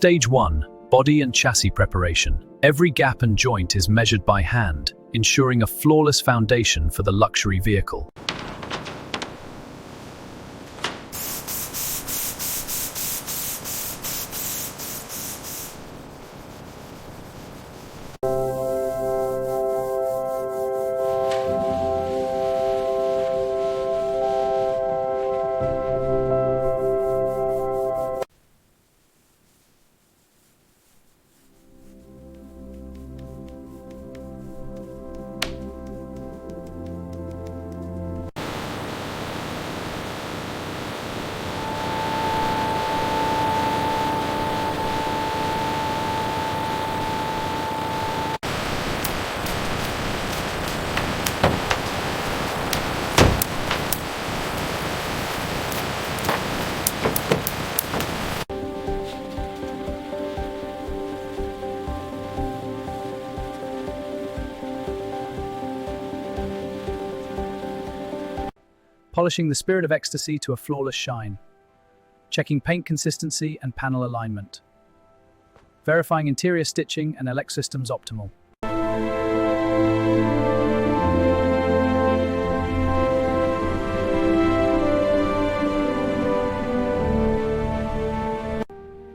Stage 1. Body and chassis preparation. Every gap and joint is measured by hand, ensuring a flawless foundation for the luxury vehicle. Polishing the Spirit of Ecstasy to a flawless shine. Checking paint consistency and panel alignment. Verifying interior stitching and elect systems optimal.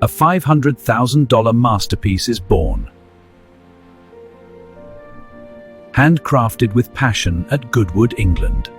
A $500,000 masterpiece is born. Handcrafted with passion at Goodwood, England.